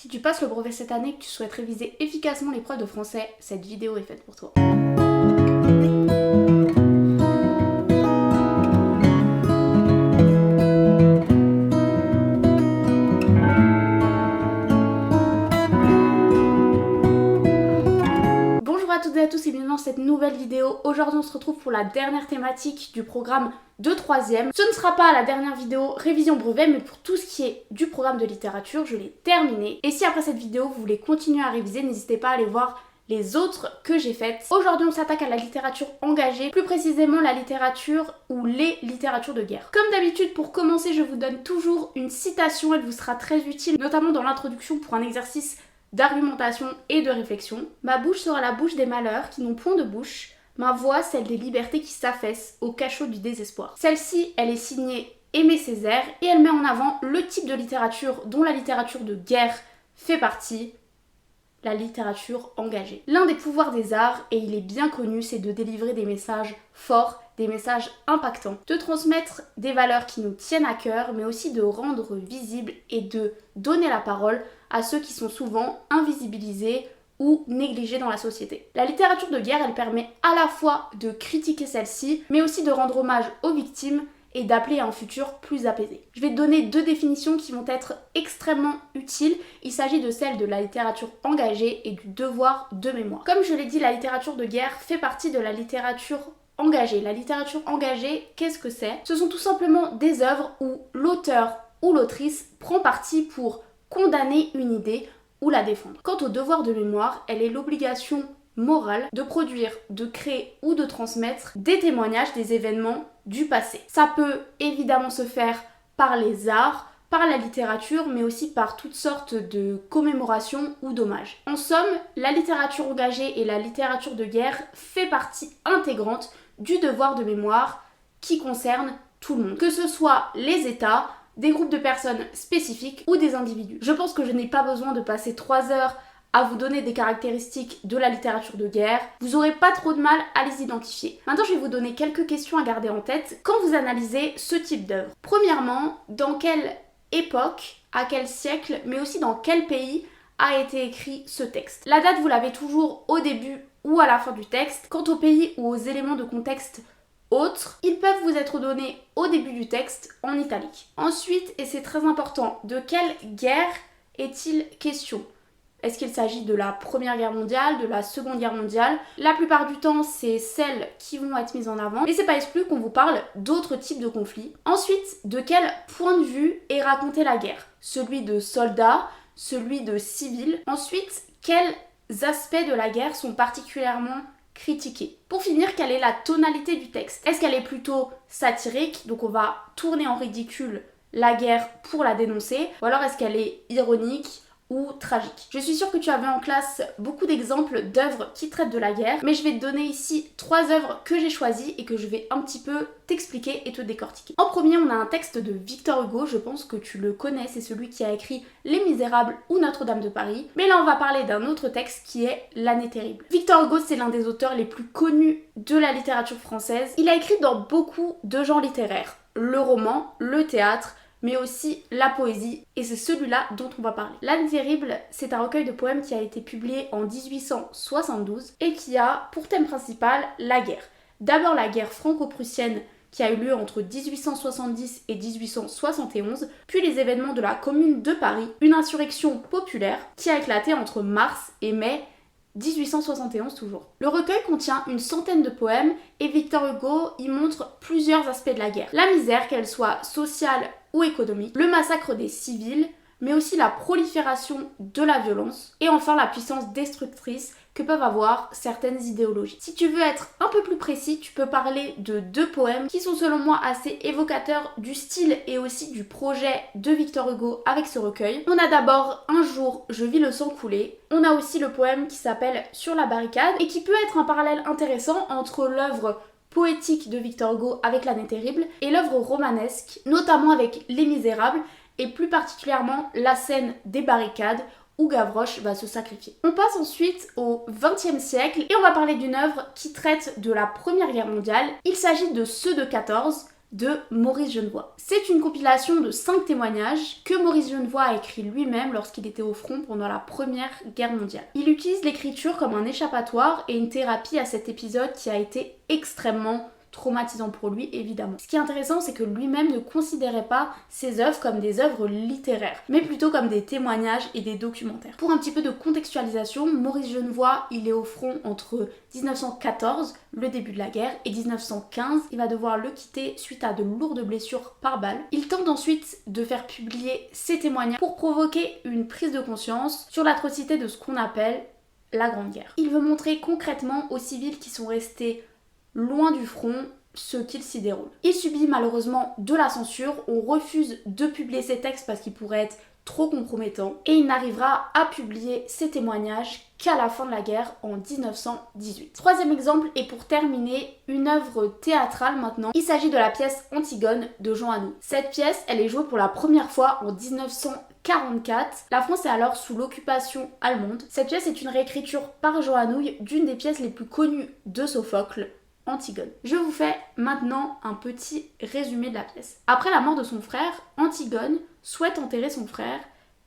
Si tu passes le brevet cette année et que tu souhaites réviser efficacement l'épreuve de français, cette vidéo est faite pour toi. Bonjour à toutes et à tous et bienvenue dans cette nouvelle vidéo. Aujourd'hui on se retrouve pour la dernière thématique du programme de 3e. Ce ne sera pas la dernière vidéo révision brevet, mais pour tout ce qui est du programme de littérature, je l'ai terminé. Et si après cette vidéo vous voulez continuer à réviser, n'hésitez pas à aller voir les autres que j'ai faites. Aujourd'hui on s'attaque à la littérature engagée, plus précisément la littérature ou les littératures de guerre. Comme d'habitude, pour commencer, je vous donne toujours une citation, elle vous sera très utile, notamment dans l'introduction pour un exercice d'argumentation et de réflexion. Ma bouche sera la bouche des malheurs qui n'ont point de bouche, ma voix celle des libertés qui s'affaissent au cachot du désespoir. Celle-ci, elle est signée Aimé Césaire et elle met en avant le type de littérature dont la littérature de guerre fait partie, la littérature engagée. L'un des pouvoirs des arts, et il est bien connu, c'est de délivrer des messages forts, des messages impactants, de transmettre des valeurs qui nous tiennent à cœur, mais aussi de rendre visible et de donner la parole à ceux qui sont souvent invisibilisés ou négligés dans la société. La littérature de guerre, elle permet à la fois de critiquer celle-ci, mais aussi de rendre hommage aux victimes et d'appeler à un futur plus apaisé. Je vais te donner deux définitions qui vont être extrêmement utiles. Il s'agit de celle de la littérature engagée et du devoir de mémoire. Comme je l'ai dit, la littérature de guerre fait partie de la littérature engagée. La littérature engagée, qu'est-ce que c'est? Ce sont tout simplement des œuvres où l'auteur ou l'autrice prend parti pour condamner une idée ou la défendre. Quant au devoir de mémoire, elle est l'obligation morale de produire, de créer ou de transmettre des témoignages des événements du passé. Ça peut évidemment se faire par les arts, par la littérature, mais aussi par toutes sortes de commémorations ou d'hommages. En somme, la littérature engagée et la littérature de guerre fait partie intégrante du devoir de mémoire qui concerne tout le monde, que ce soit les États, des groupes de personnes spécifiques ou des individus. Je pense que je n'ai pas besoin de passer 3 heures à vous donner des caractéristiques de la littérature de guerre. Vous n'aurez pas trop de mal à les identifier. Maintenant, je vais vous donner quelques questions à garder en tête quand vous analysez ce type d'œuvre. Premièrement, dans quelle époque, à quel siècle, mais aussi dans quel pays a été écrit ce texte. La date, vous l'avez toujours au début ou à la fin du texte. Quant au pays ou aux éléments de contexte autres, ils peuvent vous être donnés au début du texte en italique. Ensuite, et c'est très important, de quelle guerre est-il question? Est-ce qu'il s'agit de la Première Guerre mondiale, de la Seconde Guerre mondiale? La plupart du temps, c'est celles qui vont être mises en avant. Et c'est pas exclu qu'on vous parle d'autres types de conflits. Ensuite, de quel point de vue est racontée la guerre? Celui de soldats, celui de civils. Ensuite, quels aspects de la guerre sont particulièrement critiqués? Pour finir, quelle est la tonalité du texte? Est-ce qu'elle est plutôt satirique, donc on va tourner en ridicule la guerre pour la dénoncer, ou alors est-ce qu'elle est ironique ou tragique? Je suis sûre que tu avais en classe beaucoup d'exemples d'œuvres qui traitent de la guerre, mais je vais te donner ici 3 œuvres que j'ai choisies et que je vais un petit peu t'expliquer et te décortiquer. En premier, on a un texte de Victor Hugo, je pense que tu le connais, c'est celui qui a écrit Les Misérables ou Notre-Dame de Paris, mais là on va parler d'un autre texte qui est L'année terrible. Victor Hugo, c'est l'un des auteurs les plus connus de la littérature française. Il a écrit dans beaucoup de genres littéraires, le roman, le théâtre, mais aussi la poésie, et c'est celui-là dont on va parler. L'année terrible, c'est un recueil de poèmes qui a été publié en 1872 et qui a pour thème principal la guerre. D'abord la guerre franco-prussienne qui a eu lieu entre 1870 et 1871, puis les événements de la Commune de Paris, une insurrection populaire qui a éclaté entre mars et mai 1871 toujours. Le recueil contient une centaine de poèmes et Victor Hugo y montre plusieurs aspects de la guerre. La misère, qu'elle soit sociale ou économique, le massacre des civils, mais aussi la prolifération de la violence et enfin la puissance destructrice que peuvent avoir certaines idéologies. Si tu veux être un peu plus précis, tu peux parler de 2 poèmes qui sont selon moi assez évocateurs du style et aussi du projet de Victor Hugo avec ce recueil. On a d'abord Un jour, je vis le sang couler. On a aussi le poème qui s'appelle Sur la barricade et qui peut être un parallèle intéressant entre l'œuvre poétique de Victor Hugo avec L'année terrible et l'œuvre romanesque, notamment avec Les Misérables et plus particulièrement la scène des barricades où Gavroche va se sacrifier. On passe ensuite au XXe siècle et on va parler d'une œuvre qui traite de la Première Guerre mondiale. Il s'agit de Ceux de 14 de Maurice Genevoix. C'est une compilation de 5 témoignages que Maurice Genevoix a écrit lui-même lorsqu'il était au front pendant la Première Guerre mondiale. Il utilise l'écriture comme un échappatoire et une thérapie à cet épisode qui a été extrêmement traumatisant pour lui, évidemment. Ce qui est intéressant, c'est que lui-même ne considérait pas ses œuvres comme des œuvres littéraires, mais plutôt comme des témoignages et des documentaires. Pour un petit peu de contextualisation, Maurice Genevoix, il est au front entre 1914, le début de la guerre, et 1915. Il va devoir le quitter suite à de lourdes blessures par balle. Il tente ensuite de faire publier ses témoignages pour provoquer une prise de conscience sur l'atrocité de ce qu'on appelle la Grande Guerre. Il veut montrer concrètement aux civils qui sont restés loin du front ce qu'il s'y déroule. Il subit malheureusement de la censure, on refuse de publier ses textes parce qu'ils pourraient être trop compromettants et il n'arrivera à publier ses témoignages qu'à la fin de la guerre en 1918. Troisième exemple, et pour terminer, une œuvre théâtrale maintenant. Il s'agit de la pièce Antigone de Jean Anouilh. Cette pièce, elle est jouée pour la première fois en 1944. La France est alors sous l'occupation allemande. Cette pièce est une réécriture par Jean Anouilh d'une des pièces les plus connues de Sophocle, Antigone. Je vous fais maintenant un petit résumé de la pièce. Après la mort de son frère, Antigone souhaite enterrer son frère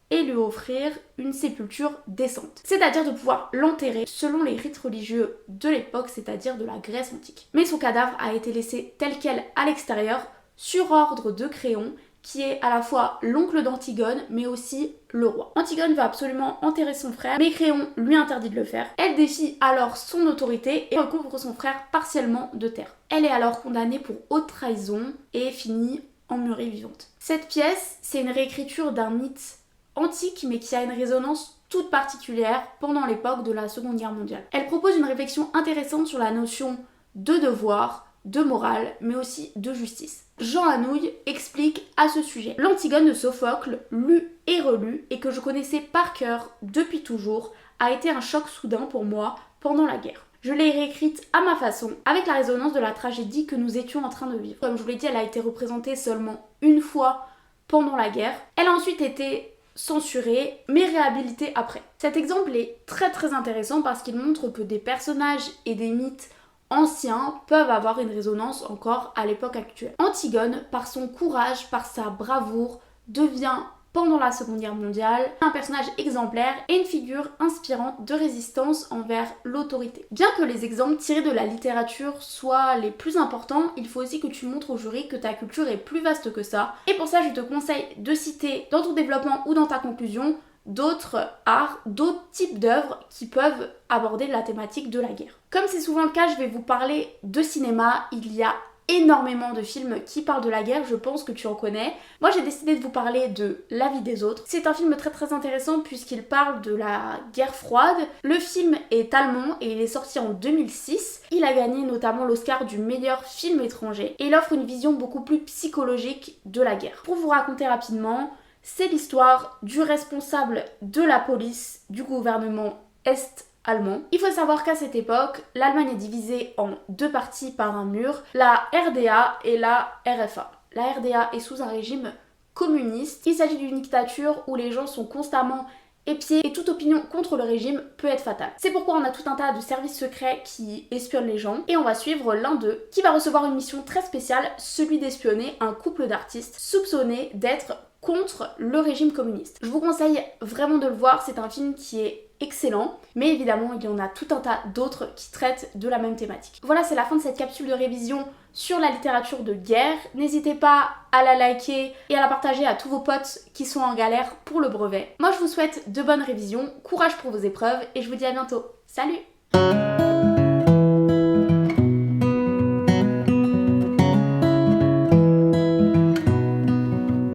et lui offrir une sépulture décente. C'est-à-dire de pouvoir l'enterrer selon les rites religieux de l'époque, c'est-à-dire de la Grèce antique. Mais son cadavre a été laissé tel quel à l'extérieur, sur ordre de Créon, qui est à la fois l'oncle d'Antigone, mais aussi le roi. Antigone va absolument enterrer son frère, mais Créon lui interdit de le faire. Elle défie alors son autorité et recouvre son frère partiellement de terre. Elle est alors condamnée pour haute trahison et finit emmurée vivante. Cette pièce, c'est une réécriture d'un mythe antique, mais qui a une résonance toute particulière pendant l'époque de la Seconde Guerre mondiale. Elle propose une réflexion intéressante sur la notion de devoir, de morale, mais aussi de justice. Jean Anouilh explique à ce sujet: l'Antigone de Sophocle, lue et relue, et que je connaissais par cœur depuis toujours, a été un choc soudain pour moi pendant la guerre. Je l'ai réécrite à ma façon, avec la résonance de la tragédie que nous étions en train de vivre. Comme je vous l'ai dit, elle a été représentée seulement une fois pendant la guerre. Elle a ensuite été censurée, mais réhabilitée après. Cet exemple est très intéressant parce qu'il montre que des personnages et des mythes anciens peuvent avoir une résonance encore à l'époque actuelle. Antigone, par son courage, par sa bravoure, devient pendant la Seconde Guerre mondiale un personnage exemplaire et une figure inspirante de résistance envers l'autorité. Bien que les exemples tirés de la littérature soient les plus importants, il faut aussi que tu montres au jury que ta culture est plus vaste que ça. Et pour ça, je te conseille de citer dans ton développement ou dans ta conclusion d'autres arts, d'autres types d'œuvres qui peuvent aborder la thématique de la guerre. Comme c'est souvent le cas, je vais vous parler de cinéma. Il y a énormément de films qui parlent de la guerre, je pense que tu en connais. Moi j'ai décidé de vous parler de La vie des autres. C'est un film très intéressant puisqu'il parle de la guerre froide. Le film est allemand et il est sorti en 2006. Il a gagné notamment l'Oscar du meilleur film étranger et il offre une vision beaucoup plus psychologique de la guerre. Pour vous raconter rapidement, c'est l'histoire du responsable de la police du gouvernement est-allemand. Il faut savoir qu'à cette époque, l'Allemagne est divisée en deux parties par un mur, la RDA et la RFA. La RDA est sous un régime communiste. Il s'agit d'une dictature où les gens sont constamment épiés et toute opinion contre le régime peut être fatale. C'est pourquoi on a tout un tas de services secrets qui espionnent les gens et on va suivre l'un d'eux qui va recevoir une mission très spéciale, celui d'espionner un couple d'artistes soupçonnés d'être contre le régime communiste. Je vous conseille vraiment de le voir, c'est un film qui est excellent, mais évidemment il y en a tout un tas d'autres qui traitent de la même thématique. Voilà, c'est la fin de cette capsule de révision sur la littérature de guerre. N'hésitez pas à la liker et à la partager à tous vos potes qui sont en galère pour le brevet. Moi je vous souhaite de bonnes révisions, courage pour vos épreuves et je vous dis à bientôt. Salut!